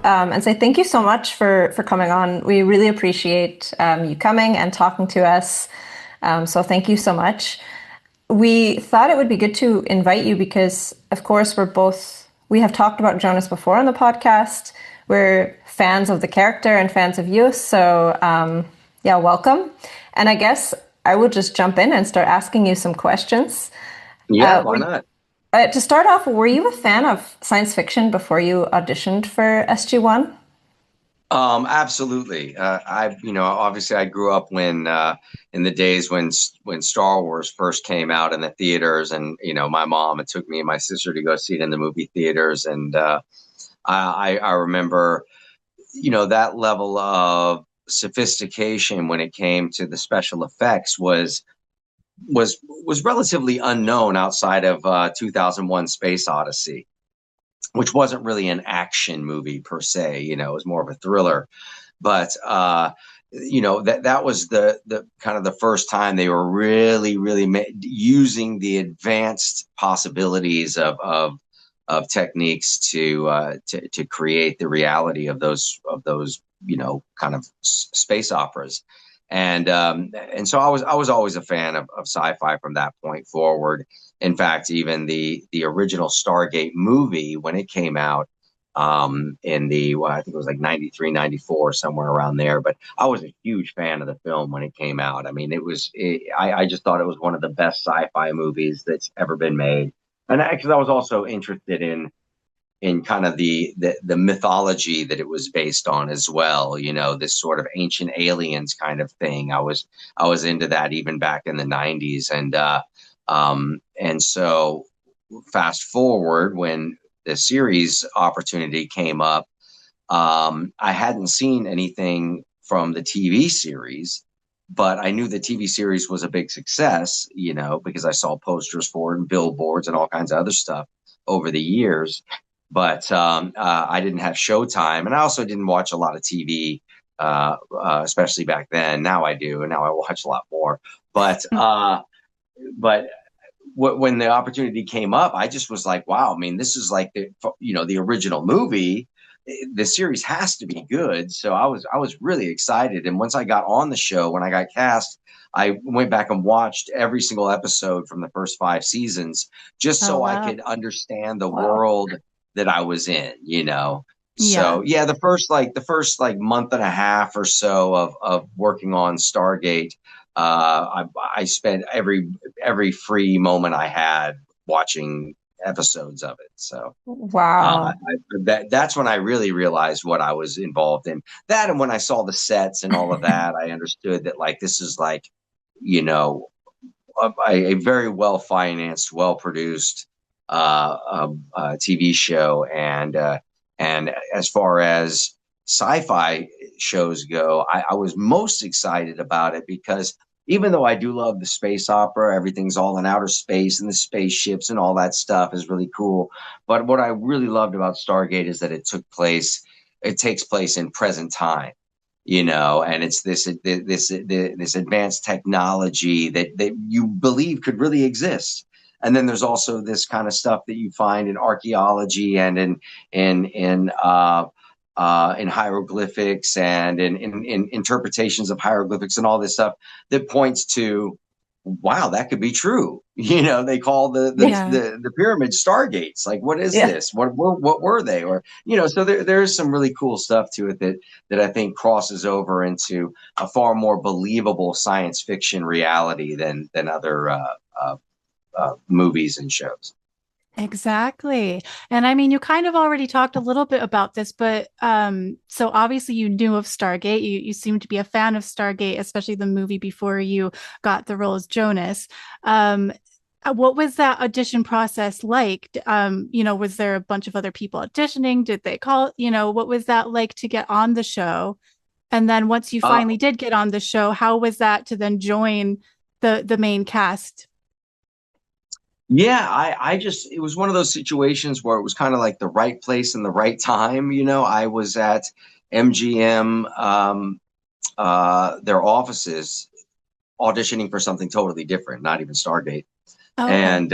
and say thank you so much for coming on. We really appreciate you coming and talking to us. So thank you so much. We thought it would be good to invite you because, of course, we have talked about Jonas before on the podcast. We're fans of the character and fans of you. So, yeah, welcome. And I guess I would just jump in and start asking you some questions. Yeah, Uh, why not? to start off, were you a fan of science fiction before you auditioned for SG-1? Absolutely. Obviously, I grew up in the days when Star Wars first came out in the theaters, and my mom, it took me and my sister to go see it in the movie theaters, and I remember, that level of sophistication when it came to the special effects was relatively unknown outside of 2001: Space Odyssey, which wasn't really an action movie per se. It was more of a thriller. But that was the kind of the first time they were really using the advanced possibilities of techniques to create the reality of those kind of space operas. And so I was always a fan of sci-fi from that point forward. In fact, even the original Stargate movie, when it came out, I think it was like 93, 94, somewhere around there. But I was a huge fan of the film when it came out. I mean, I just thought it was one of the best sci-fi movies that's ever been made. And because I was also interested in kind of the mythology that it was based on as well, this sort of ancient aliens kind of thing. I was into that even back in the 90s. And so fast forward, when the series opportunity came up, I hadn't seen anything from the TV series, but I knew the TV series was a big success, because I saw posters for it and billboards and all kinds of other stuff over the years. But I didn't have Showtime, and I also didn't watch a lot of TV, especially back then. Now I do, and now I watch a lot more. But when the opportunity came up, I just was like, wow, I mean, this is like the original movie. The series has to be good. So I was really excited. And once I got on the show, when I got cast, I went back and watched every single episode from the first 5 seasons, just Oh, so I wow. could understand the Wow. world that I was in. Yeah. So yeah, the first month and a half or so of working on Stargate, I spent every free moment I had watching episodes of it. So Wow. that's when I really realized what I was involved in. That, and when I saw the sets and all of that, I understood that, like, this is like, you know, a very well financed, well produced TV show. And as far as sci-fi shows go, I was most excited about it because even though I do love the space opera, everything's all in outer space and the spaceships and all that stuff is really cool. But what I really loved about Stargate is that it takes place in present time, and it's this advanced technology that you believe could really exist. And then there's also this kind of stuff that you find in archaeology and in hieroglyphics and in interpretations of hieroglyphics and all this stuff that points to, wow, that could be true. They call the the Yeah. Yeah. the, the pyramids stargates. Like, what is Yeah. this? What were they? Or so there's some really cool stuff to it that I think crosses over into a far more believable science fiction reality than other movies and shows. Exactly. And I mean, you kind of already talked a little bit about this, but so obviously you knew of Stargate. You seem to be a fan of Stargate, especially the movie before you got the role as Jonas. Um, what was that audition process like? Was there a bunch of other people auditioning? Did they call, what was that like to get on the show? And then once you Uh, finally did get on the show, how was that to then join the main cast? Yeah, I just, it was one of those situations where it was kind of like the right place and the right time. I was at MGM, their offices, auditioning for something totally different, not even Stargate. Oh, okay. And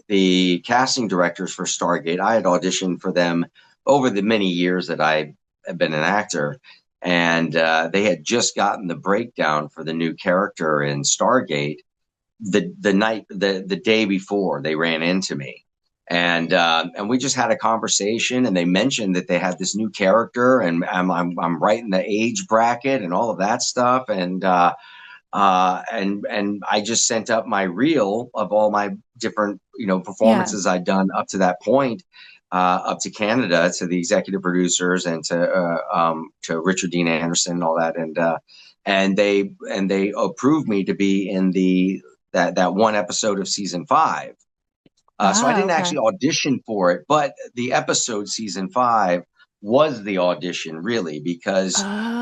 the casting directors for Stargate, I had auditioned for them over the many years that I have been an actor. And they had just gotten the breakdown for the new character in Stargate the day before they ran into me. And we just had a conversation, and they mentioned that they had this new character, and I'm right in the age bracket and all of that stuff. And I just sent up my reel of all my different, performances I'd done up to that point, up to Canada, to the executive producers, and to Richard Dean Anderson and all that. And they approved me to be in that one episode of season 5. So I didn't actually audition for it, but the episode season 5 was the audition, really, because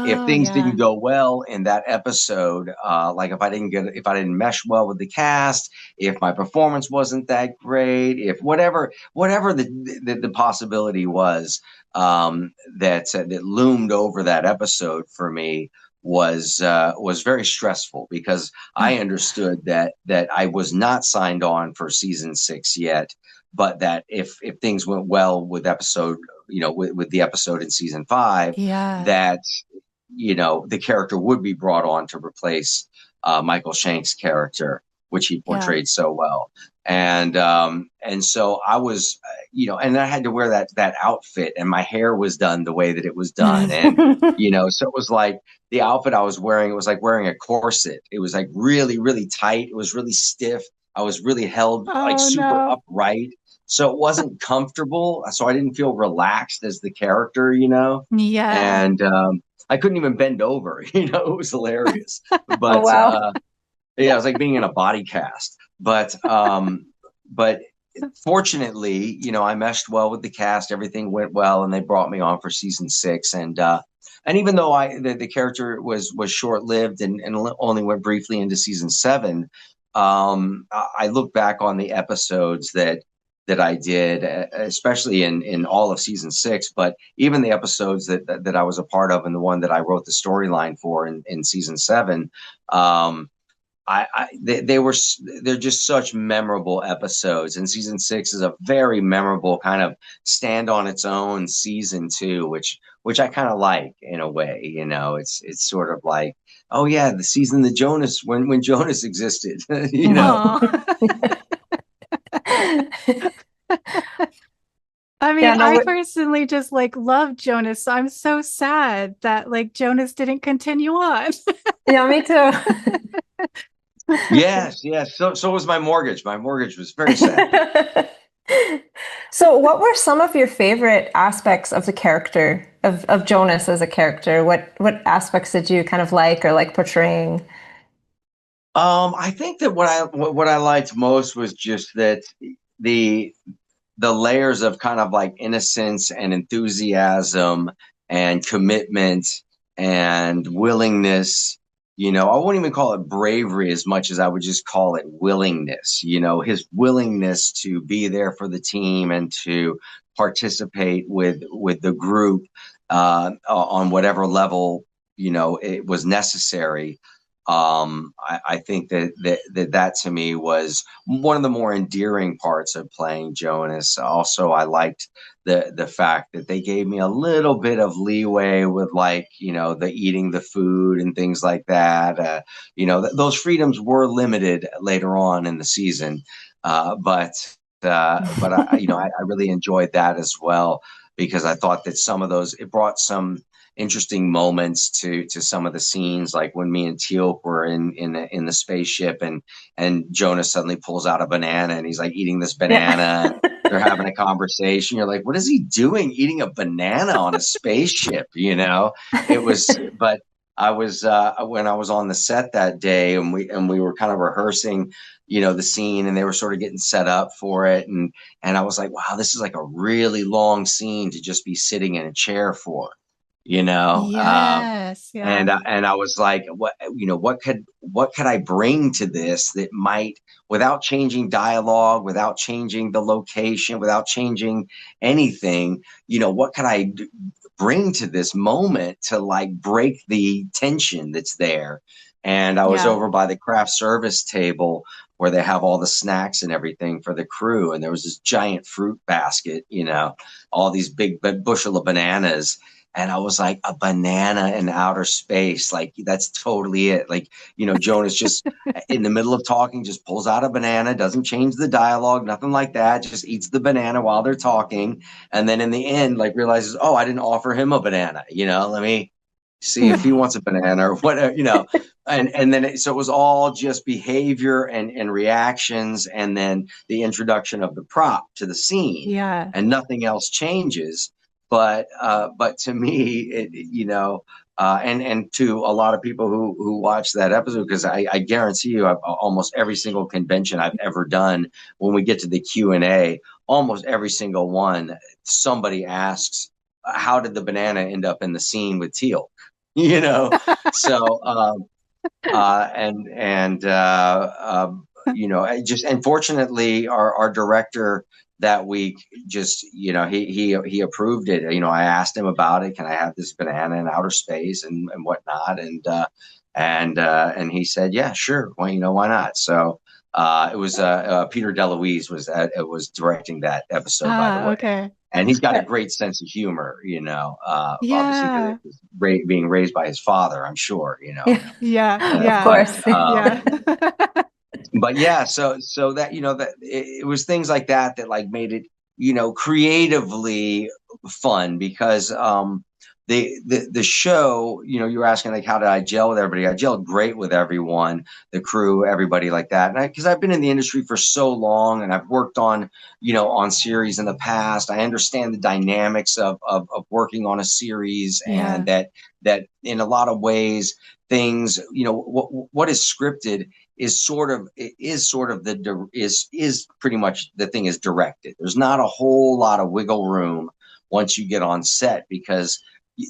if things didn't go well in that episode, like if I didn't mesh well with the cast, if my performance wasn't that great, if whatever the possibility was, that loomed over that episode for me was very stressful, because I understood that I was not signed on for season 6 yet, but that if things went well with episode, with the episode in season 5, that the character would be brought on to replace Michael Shank's character, which he portrayed so well. And so I was, and I had to wear that outfit, and my hair was done the way that it was done. And, so it was like the outfit I was wearing, it was like wearing a corset. It was like really, really tight. It was really stiff. I was really held super upright. So it wasn't comfortable. So I didn't feel relaxed as the character, Yeah. And I couldn't even bend over, it was hilarious. But it was like being in a body cast. But fortunately, I meshed well with the cast. Everything went well, and they brought me on for season 6. And even though the character was short-lived and only went briefly into season 7, I look back on the episodes that I did, especially in all of season 6, but even the episodes that I was a part of, and the one that I wrote the storyline for in season 7, they're just such memorable episodes. And season 6 is a very memorable kind of stand on its own season too, which I kind of like in a way. It's sort of like, oh yeah, the season that Jonas, when Jonas existed, I mean, I personally just love Jonas, so I'm so sad that Jonas didn't continue on. Yeah, me too. Yes. So was my mortgage. My mortgage was very sad. So what were some of your favorite aspects of the character of Jonas as a character? What aspects did you kind of like portraying? I think that what I liked most was just that the layers of kind of like innocence and enthusiasm and commitment and willingness. I won't even call it bravery as much as I would just call it willingness. His willingness to be there for the team and to participate with the group on whatever level it was necessary. I think that to me was one of the more endearing parts of playing Jonas. Also, I liked the fact that they gave me a little bit of leeway with the eating the food and things like that. Those freedoms were limited later on in the season, but I really enjoyed that as well, because I thought that some of those, it brought some interesting moments to some of the scenes, like when me and Teal'c were in the spaceship, and Jonas suddenly pulls out a banana, and he's like eating this banana. And they're having a conversation. You're like, what is he doing eating a banana on a spaceship? It was, but I was when I was on the set that day, and we were kind of rehearsing the scene, and they were sort of getting set up for it, and I was like, wow, this is like a really long scene to just be sitting in a chair for. Yes, and I was like, what could I bring to this that might, without changing dialogue, without changing the location, without changing anything, what could I bring to this moment to break the tension that's there? And I was Yeah. over by the craft service table where they have all the snacks and everything for the crew. And there was this giant fruit basket, all these big bushel of bananas. And I was like, a banana in outer space. Like, that's totally it. Like, Jonas just in the middle of talking, just pulls out a banana, doesn't change the dialogue, nothing like that. Just eats the banana while they're talking. And then in the end, like, realizes, oh, I didn't offer him a banana. Let me see if he wants a banana or whatever. And then so it was all just behavior and reactions, and then the introduction of the prop to the scene, Yeah. and nothing else changes. But to me, and to a lot of people who watch that episode, because I guarantee you, almost every single convention I've ever done, when we get to the Q&A, almost every single one, somebody asks, how did the banana end up in the scene with Teal? So just unfortunately, our director that week just he approved it. I asked him about it. Can I have this banana in outer space and whatnot? And he said, yeah, sure. Well, why not? So it was Peter DeLuise was directing that episode, by the way. Okay. And he's got a great sense of humor, obviously, because it was being raised by his father, I'm sure, Yeah. Of course. Yeah. But yeah, so that, that it was things like that like made it, creatively fun, because the show, you were asking, like, how did I gel with everybody? I gelled great with everyone, the crew, everybody like that. And because I've been in the industry for so long, and I've worked on, on series in the past, I understand the dynamics of working on a series, and that in a lot of ways, things, what is scripted is pretty much the thing is directed. There's not a whole lot of wiggle room once you get on set, because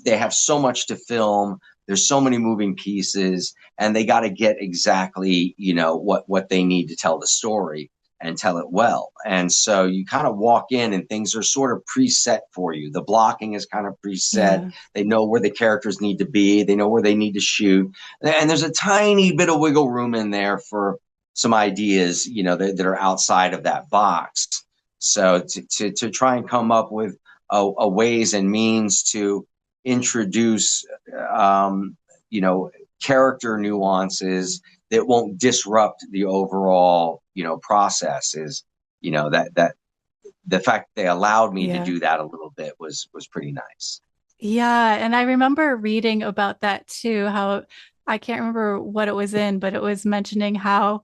they have so much to film. There's so many moving pieces, and they got to get exactly, what they need to tell the story and tell it well. And so you kind of walk in and things are sort of preset for you. The blocking is kind of preset. Yeah. They know where the characters need to be. They know where they need to shoot. And there's a tiny bit of wiggle room in there for some ideas, that are outside of that box. So to try and come up with a ways and means to introduce, character nuances that won't disrupt the overall, process is, that the fact they allowed me to do that a little bit was pretty nice. Yeah. And I remember reading about that too, how I can't remember what it was in, but it was mentioning how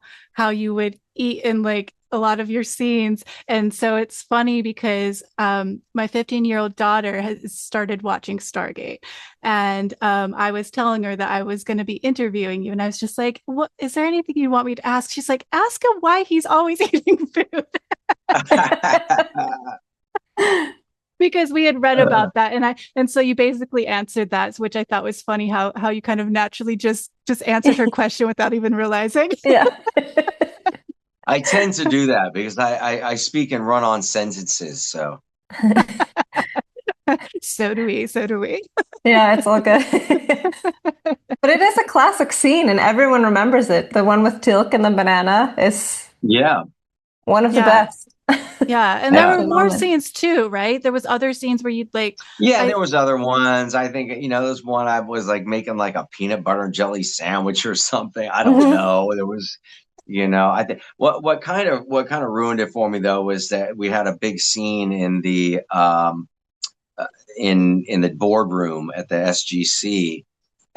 you would eat in like a lot of your scenes. And so it's funny because my 15-year-old daughter has started watching Stargate, and I was telling her that I was going to be interviewing you, and I was just like, "What is there anything you want me to ask?" She's like, "Ask him why he's always eating food." Because we had read about that, and so you basically answered that, which I thought was funny how you kind of naturally just answered her question without even realizing. Yeah. I tend to do that because I speak and run on sentences. So so do we. Yeah, it's all good. But it is a classic scene and everyone remembers it. The one with Tilk and the banana is one of the best. Yeah, and there were more scenes too, right? There was other scenes where you'd like. There was other ones. I think there's one I was like making like a peanut butter and jelly sandwich or something. I don't know. There was, I think what kind of ruined it for me though was that we had a big scene in the in the boardroom at the SGC.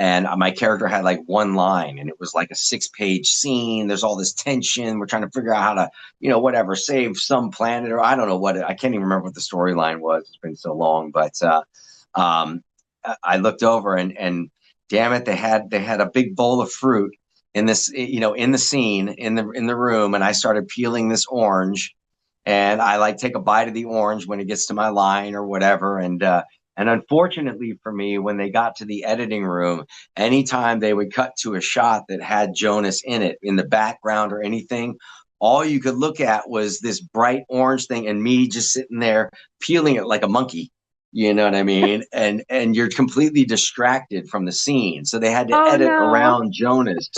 And my character had like one line, and it was like a 6-page scene. There's all this tension. We're trying to figure out how to, save some planet, or I don't know I can't even remember what the storyline was. It's been so long, but I looked over and damn it, they had a big bowl of fruit in this, in the scene, in the room. And I started peeling this orange, and I like take a bite of the orange when it gets to my line or whatever. And unfortunately for me, when they got to the editing room, anytime they would cut to a shot that had Jonas in it, in the background or anything, all you could look at was this bright orange thing and me just sitting there peeling it like a monkey. You know what I mean? And you're completely distracted from the scene. So they had to Oh edit no. around Jonas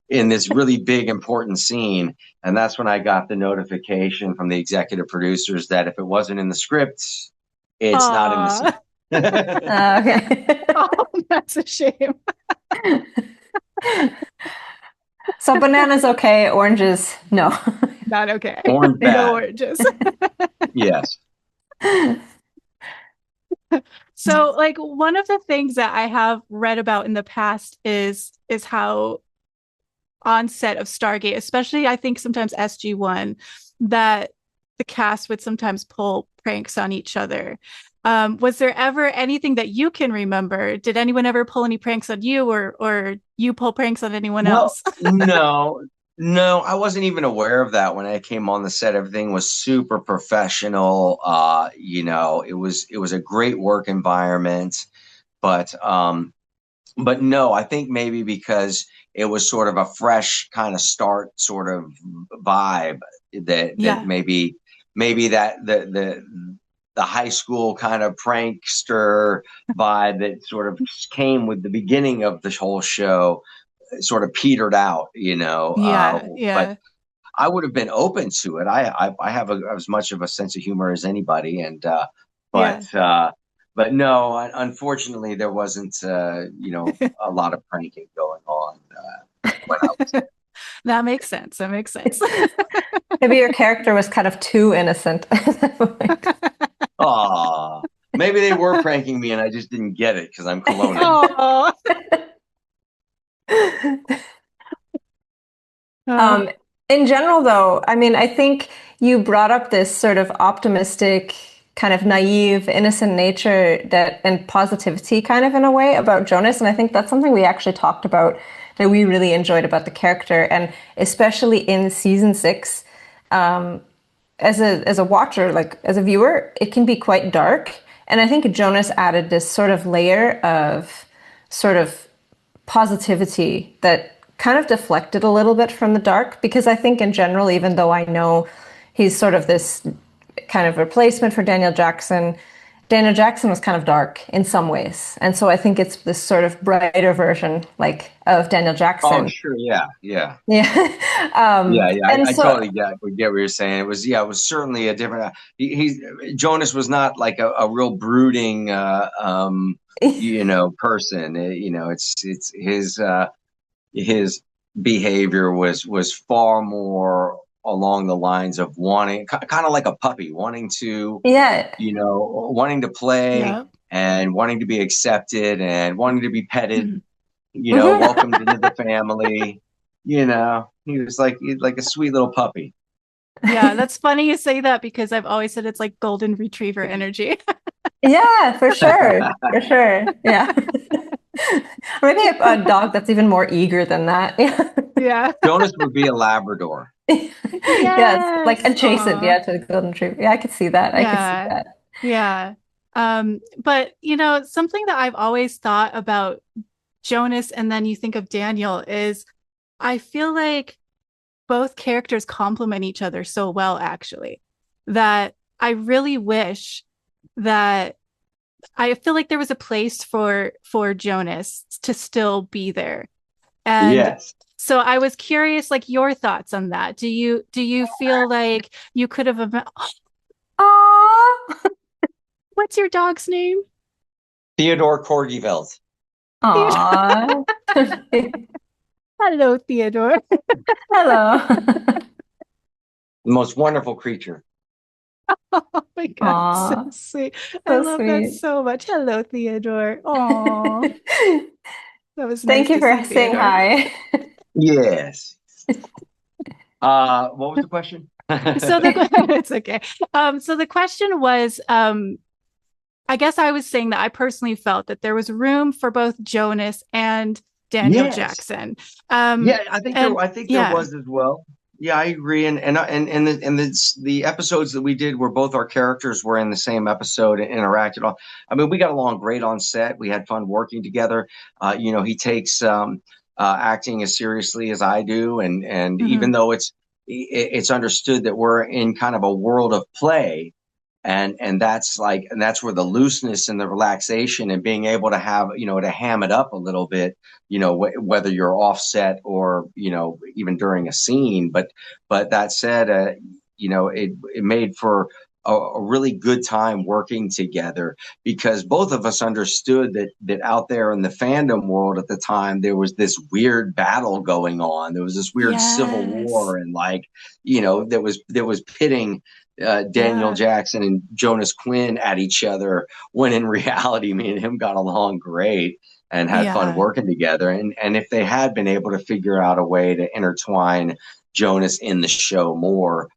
in this really big, important scene. And that's when I got the notification from the executive producers that if it wasn't in the script, it's not in the scene. Aw. Okay. Oh, that's a shame. So bananas okay, oranges no. Not okay. Orange No bad. oranges. Yes. So, like, one of the things that I have read about in the past is how on set of Stargate, especially I think sometimes SG-1, that the cast would sometimes pull pranks on each other. Was there ever anything that you can remember? Did anyone ever pull any pranks on you, or you pull pranks on anyone Well, else? no, I wasn't even aware of that when I came on the set. Everything was super professional. It was a great work environment, but no, I think maybe because it was sort of a fresh kind of start sort of vibe that Yeah. maybe that the high school kind of prankster vibe that sort of came with the beginning of the whole show sort of petered out, Yeah. but Yeah. I would have been open to it. I have as much of a sense of humor as anybody, and Yeah. but no, unfortunately, there wasn't a lot of pranking going on when I was there. That makes sense. That makes sense. Maybe your character was kind of too innocent. Aw, maybe they were pranking me, and I just didn't get it because I'm Kelowna. Oh. Uh, Um, in general, though, I mean, I think you brought up this sort of optimistic, kind of naive, innocent nature that and positivity, kind of in a way, about Jonas, and I think that's something we actually talked about that we really enjoyed about the character, and especially in season 6. As a watcher, like as a viewer, it can be quite dark, and I think Jonas added this sort of layer of sort of positivity that kind of deflected a little bit from the dark, because I think in general, even though I know he's sort of this kind of replacement for Daniel Jackson, Daniel Jackson was kind of dark in some ways. And so I think it's this sort of brighter version like of Daniel Oh, Jackson. sure, yeah, yeah. Yeah. Yeah. And I so totally get what you're saying. It was certainly a different. Jonas was not like a real brooding, person. It's his behavior was far more along the lines of wanting, kind of like a puppy, yeah. wanting to play yeah. and wanting to be accepted and wanting to be petted, Mhm. welcomed into the family. He was like a sweet little puppy. Yeah, that's funny you say that because I've always said it's like golden retriever energy. Yeah, for sure. For sure. Yeah. Or maybe a dog that's even more eager than that. Yeah. Yeah. Jonas would be a Labrador. Yes, like Yes. adjacent, Aw. yeah, to the golden retriever. Yeah, I could see that. I could see Yeah. that. Yeah. But something that I've always thought about Jonas and then you think of Daniel is I feel like both characters complement each other so well, actually, that I really wish that I feel like there was a place for Jonas to still be there. And Yes. so I was curious, like your thoughts on that. Do you feel like you could have Aww. what's your dog's name? Theodore Corgivelt. Theodore. Aww. Hello, Theodore. Hello. The most wonderful creature. Oh my God, so Aw, sweet. I so love that sweet. so much. Hello, Theodore. Oh, that was Thank nice you to see for saying Theodore. hi. Yes. What was the question? So the it's okay. So the question was, I guess I was saying that I personally felt that there was room for both Jonas and Daniel Yes. Jackson. Yeah, I think there Yeah. was as well. Yeah, I agree. And the episodes that we did where both our characters were in the same episode and interacted on. I mean, we got along great on set. We had fun working together. He takes acting as seriously as I do, and Mhm. even though it's understood that we're in kind of a world of play, And that's where the looseness and the relaxation and being able to have, to ham it up a little bit, whether you're offset or, even during a scene. But that said, it made for a really good time working together, because both of us understood that out there in the fandom world at the time, there was this weird battle going on. There was this weird civil war, and there was pitting Daniel Jackson and Jonas Quinn at each other, when in reality, me and him got along great and had fun working together. And if they had been able to figure out a way to intertwine Jonas in the show more,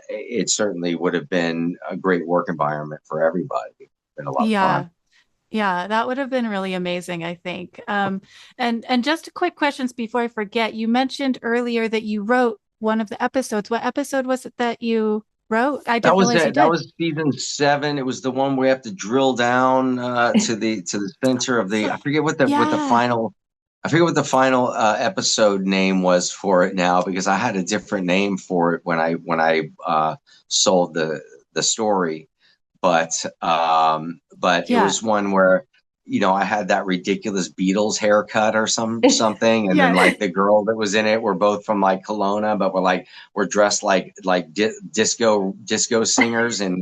it certainly would have been a great work environment for everybody. It's been a lot of fun. Yeah, that would have been really amazing, I think. And just quick questions before I forget. You mentioned earlier that you wrote one of the episodes. What episode was it that you wrote? I didn't realize you did. That was season 7. It was the one where we have to drill down to the center of the. I forget what the final episode name was for it now, because I had a different name for it when I sold the story. But it was one where, I had that ridiculous Beatles haircut or something. And then the girl that was in it, we're both from Kelowna, but we're dressed like disco singers in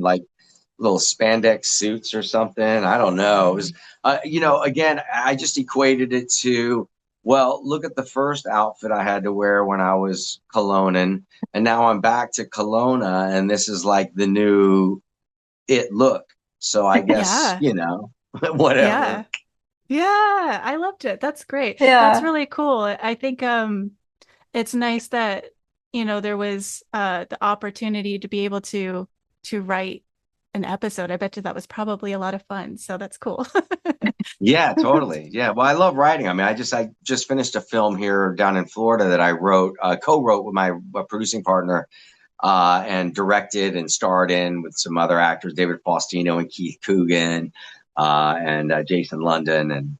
little spandex suits or something. I don't know. It was, again, I just equated it to, well, look at the first outfit I had to wear when I was Kelownan, and now I'm back to Kelowna, and this is the new it look. So I guess, whatever. Yeah, I loved it. That's great. Yeah. That's really cool. I think it's nice that, there was the opportunity to be able to write an episode. I bet you that was probably a lot of fun. So that's cool. Yeah, totally. Yeah. Well, I love writing. I mean, I just finished a film here down in Florida that I co-wrote with my producing partner, and directed and starred in with some other actors, David Faustino and Keith Coogan, and Jason London,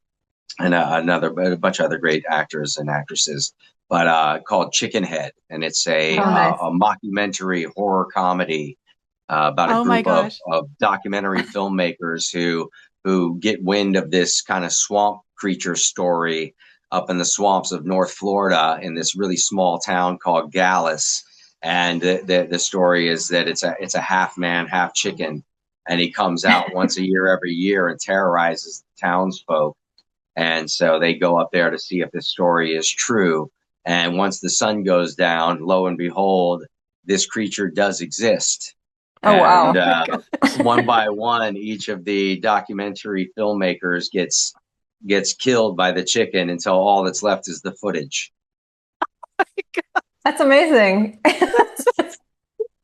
and a bunch of other great actors and actresses, but called Chickenhead. And it's a mockumentary horror comedy about a group of documentary filmmakers who get wind of this kind of swamp creature story up in the swamps of North Florida in this really small town called Gallus. And the story is that it's a half man, half chicken, and he comes out once a year, every year, and terrorizes the townsfolk. And so they go up there to see if this story is true. And once the sun goes down, lo and behold, this creature does exist. Oh, wow. And one by one, each of the documentary filmmakers gets killed by the chicken until all that's left is the footage. Oh my God. That's amazing. That's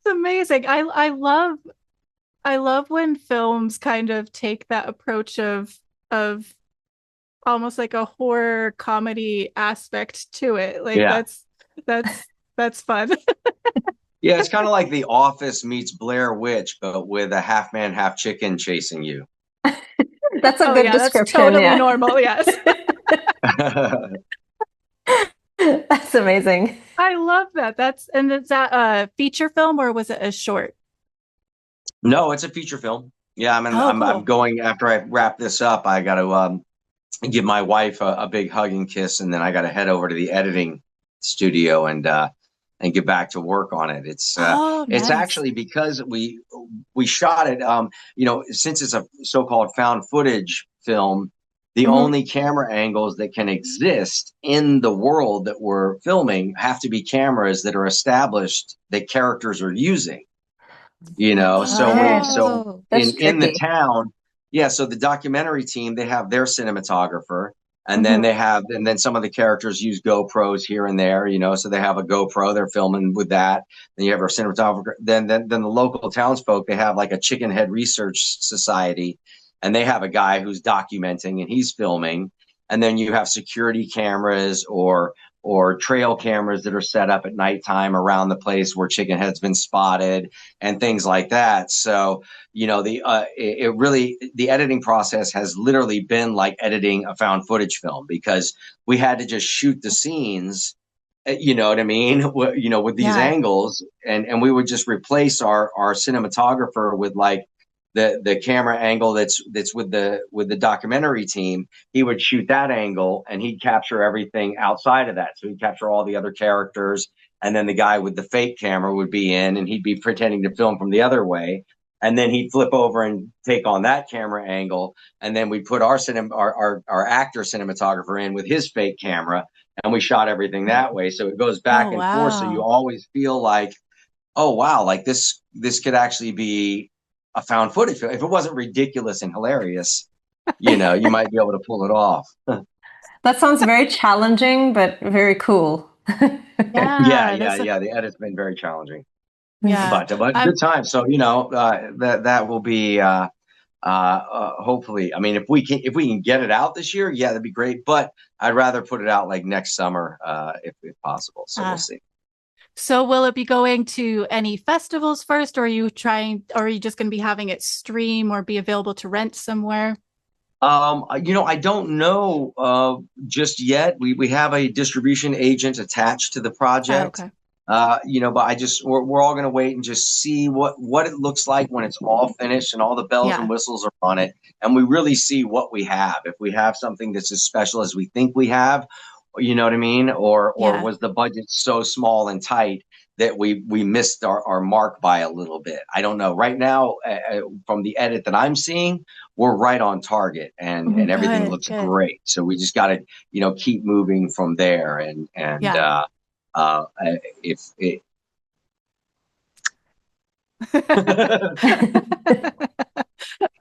amazing. I love when films kind of take that approach of almost like a horror comedy aspect to it. That's fun. Yeah, it's kind of like The Office meets Blair Witch, but with a half man, half chicken chasing you. That's a good description. That's totally normal. Yes. That's amazing. I love that. Is that a feature film or was it a short? No, it's a feature film. Yeah, cool. I'm going, after I wrap this up, I got to give my wife a big hug and kiss, and then I got to head over to the editing studio and get back to work on it. It's nice. It's actually because we shot it. Since it's a so-called found footage film, the only camera angles that can exist in the world that we're filming have to be cameras that are established that characters are using. In the town, so the documentary team, they have their cinematographer, and then some of the characters use GoPros here and there, so they have a GoPro, they're filming with that. Then you have our cinematographer. Then the local townsfolk, they have like a Chickenhead Research Society, and they have a guy who's documenting and he's filming. And then you have security cameras or trail cameras that are set up at nighttime around the place where Chickenhead's been spotted and things like that. So, the editing process has literally been like editing a found footage film, because we had to just shoot the scenes You know what I mean? With these Yeah. angles, and we would just replace our cinematographer with like the camera angle that's with the documentary team. He would shoot that angle, and he'd capture everything outside of that. So he'd capture all the other characters, and then the guy with the fake camera would be in, and he'd be pretending to film from the other way. And then he'd flip over and take on that camera angle, and then we put our actor cinematographer in with his fake camera, and we shot everything that way. So it goes back Oh, and forth. So you wow. always feel like, oh wow, like this could actually be a found footage film. If it wasn't ridiculous and hilarious, you might be able to pull it off. That sounds very challenging, but very cool. Yeah, Yeah, yeah, that's yeah. The edit's been very challenging, yeah. but I'm good time. So that will be hopefully. I mean, if we can get it out this year, yeah, that'd be great. But I'd rather put it out like next summer, if possible. So we'll uh, see. so will it be going to any festivals first, or are you just going to be having it stream or be available to rent somewhere? I don't know just yet. We have a distribution agent attached to the Oh, project. okay. But we're all going to wait and just see what it looks like when it's all finished and all the bells and Yeah. whistles are on it, and we really see what we have. If we have something that's as special as we think we have, you know what I mean, or Yeah. was the budget so small and tight that we missed our mark by a little bit? I don't know. Right now, from the edit that I'm seeing, we're right on target, and Mhm. everything Good, looks good. great. So we just got to keep moving from there, and Yeah. uh, if it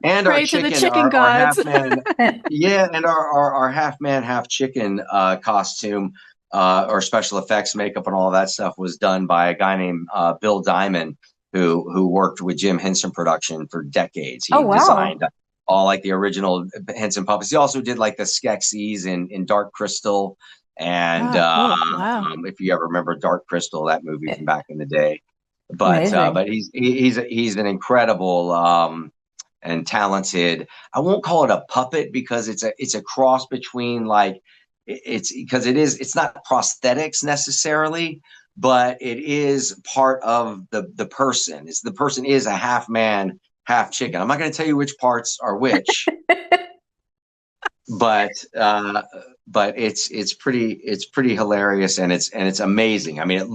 and our Pray to the chicken, chicken our half gods. man, yeah, and our half man, half chicken costume, or special effects makeup and all that stuff was done by a guy named Bill Diamond, who worked with Jim Henson Production for decades. Oh, He wow. designed all like the original Henson puppets. He also did like the Skeksis in Dark Crystal, and Oh, cool. Wow. if you ever remember Dark Crystal, that movie from back in the day. But Amazing. he's an incredible and talented. I won't call it a puppet because it's a cross between like it's because it's not prosthetics necessarily, but it is part of the person. The person is a half man, half chicken. I'm not going to tell you which parts are which, but it's pretty hilarious, and it's amazing. I mean,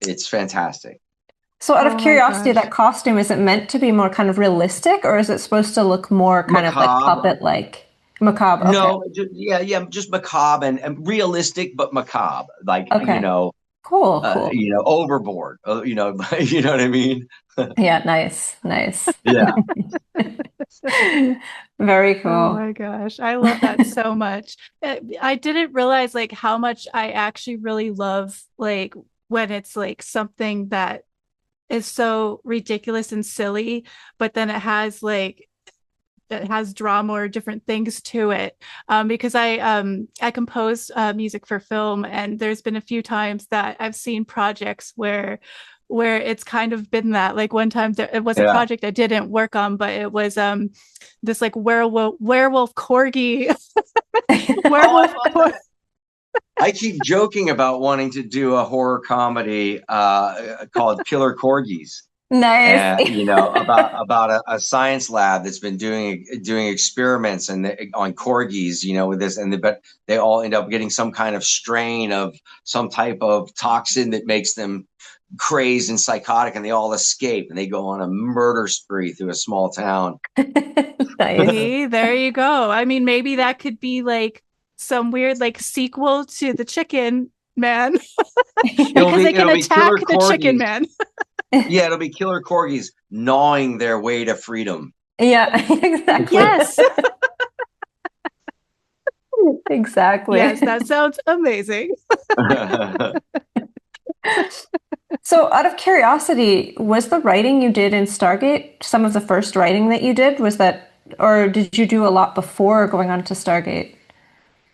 it's fantastic. So, out of Oh my curiosity, that gosh. costume, is it meant to be more kind of realistic, or is it supposed to look more kind of like Macabre. puppet-like? Macabre. Okay. No, yeah, just macabre and realistic, but macabre. Like Okay. Cool. Cool. overboard. You know what I mean? Yeah. Nice. Nice. Yeah. Very Oh cool. my gosh. I love that so much. I didn't realize like how much I actually really love like when it's like something that is so ridiculous and silly, but then it has drama or different things to it. Because I composed music for film, and there's been a few times that I've seen projects where it's kind of been that. Like one time it was a Yeah. project I didn't work on, but it was this like werewolf corgi Oh, I werewolf love cor- that. I keep joking about wanting to do a horror comedy called Killer Corgis. Nice. About a science lab that's been doing experiments on corgis, with this, but they all end up getting some kind of strain of some type of toxin that makes them crazed and psychotic, and they all escape and they go on a murder spree through a small town. Nice. See, there you go. I mean, maybe that could be like some weird like sequel to the Chicken Man It'll because be they can it'll be attack killer the Chicken corgis. Man. Yeah, it'll be killer corgis gnawing their way to freedom. Yeah, exactly. Yes. Yes, Exactly. that sounds amazing. So, out of curiosity, was the writing you did in Stargate some of the first writing that you did? Was that, or did you do a lot before going on to Stargate?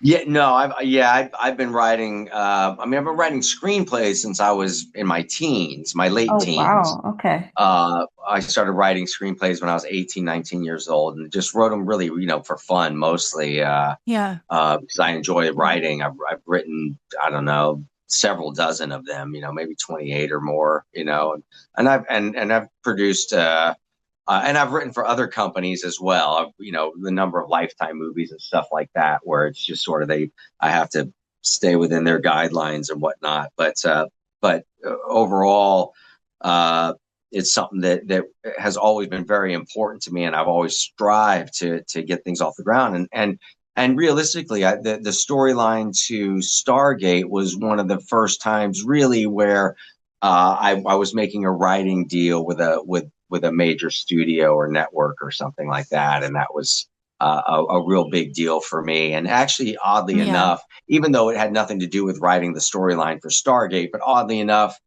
Yeah, no, I've been writing. I mean, I've been writing screenplays since I was in my teens, my late Oh, teens. wow. Okay. I started writing screenplays when I was 18, 19 years old, and just wrote them really, for fun mostly. Yeah. Because I enjoy writing. I've written, I don't know, several dozen of them, maybe 28 or more, and I've produced. And I've written for other companies as well. The number of Lifetime movies and stuff like that, where it's just sort of I have to stay within their guidelines and whatnot. But overall, it's something that has always been very important to me, and I've always strived to get things off the ground. And realistically, the storyline to Stargate was one of the first times really where I was making a writing deal with a major studio or network or something like that, and that was a real big deal for me. And actually, oddly Yeah. enough, even though it had nothing to do with writing the storyline for Stargate, but oddly enough,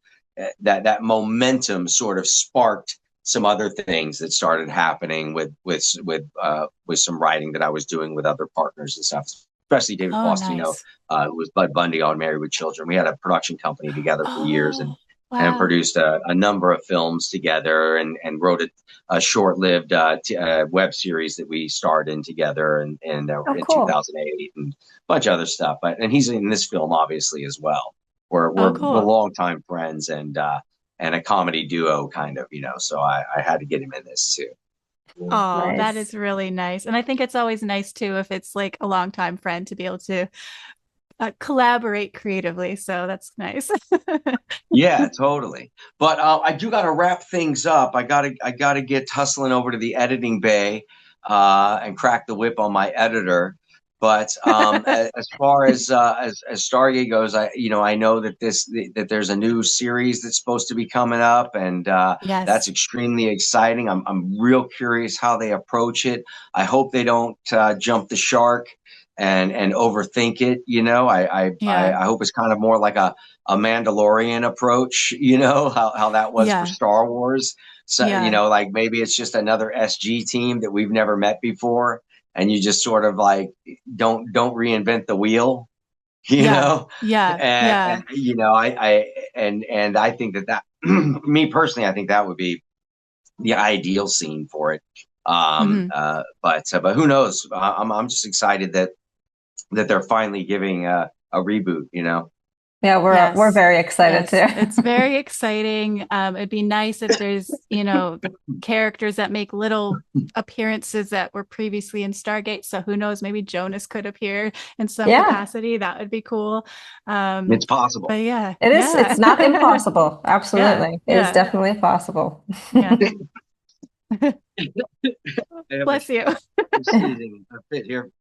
that momentum sort of sparked some other things that started happening with some writing that I was doing with other partners and stuff. Especially David Oh, Faustino, nice. was Bud Bundy on Married with Children. We had a production company together for years, Oh, and wow. produced a number of films together, and wrote a short-lived web series that we starred in together Oh, in cool. 2008, and a bunch of other stuff. And he's in this film obviously as well. Oh, We're cool. longtime friends, and a comedy duo kind of, so I had to get him in this too. Oh, that Nice. is really nice. And I think it's always nice too if it's like a longtime friend to be able to collaborate creatively. So that's nice. Yeah, totally. But I do got to wrap things up. I gotta get hustling over to the editing bay, and crack the whip on my editor. But as far as Stargate goes, I know that there's a new series that's supposed to be coming up, and that's Yes. extremely exciting. I'm real curious how they approach it. I hope they don't jump the shark and overthink it. Yeah. I hope it's kind of more like a Mandalorian approach, how that was for Yeah. Star Wars. So, Yeah. like maybe it's just another SG team that we've never met before, and you just sort of like don't reinvent the wheel, you Yeah. know. Yeah. Yeah. And and I think that me personally, I think that would be the ideal scene for it. Hmm. But who knows? I'm just excited that they're finally giving a reboot. Yeah, we're Yes. very excited Yes. It's too. very exciting. It'd be nice if there's, characters that make little appearances that were previously in Stargate. So who knows, maybe Jonas could appear in some Yeah, capacity. That would be cool. Um, It's possible. but yeah, it is. yeah. It's not impossible. Yeah, Absolutely. It is yeah, definitely possible. yeah. I have Bless you. a sneezing fit here.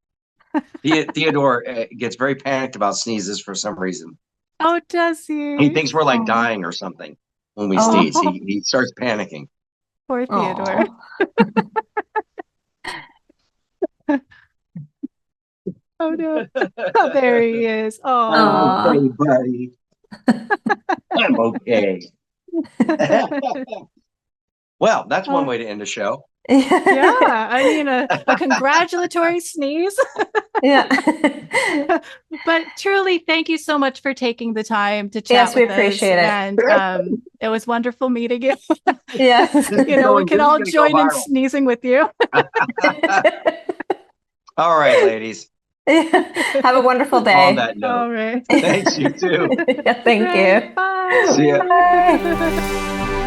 Theodore gets very panicked about sneezes for some reason. Oh, does He he? thinks we're like Oh, dying or something when we sneeze. oh, He starts panicking. Poor Theodore. oh. Oh no. Oh, there he is. I'm Oh. okay, buddy. I'm okay. Well, that's one way to end the show. Yeah, I mean a congratulatory sneeze. Yeah. But truly, thank you so much for taking the time to chat Yes, we with us. appreciate it. And it was wonderful meeting you. Yes. This is We going, can this is all going to go join in viral. sneezing with you. All right, ladies. Have a wonderful On day. that note, All right. thanks, you too. Yeah, thank Right. you. Bye. See ya. Bye.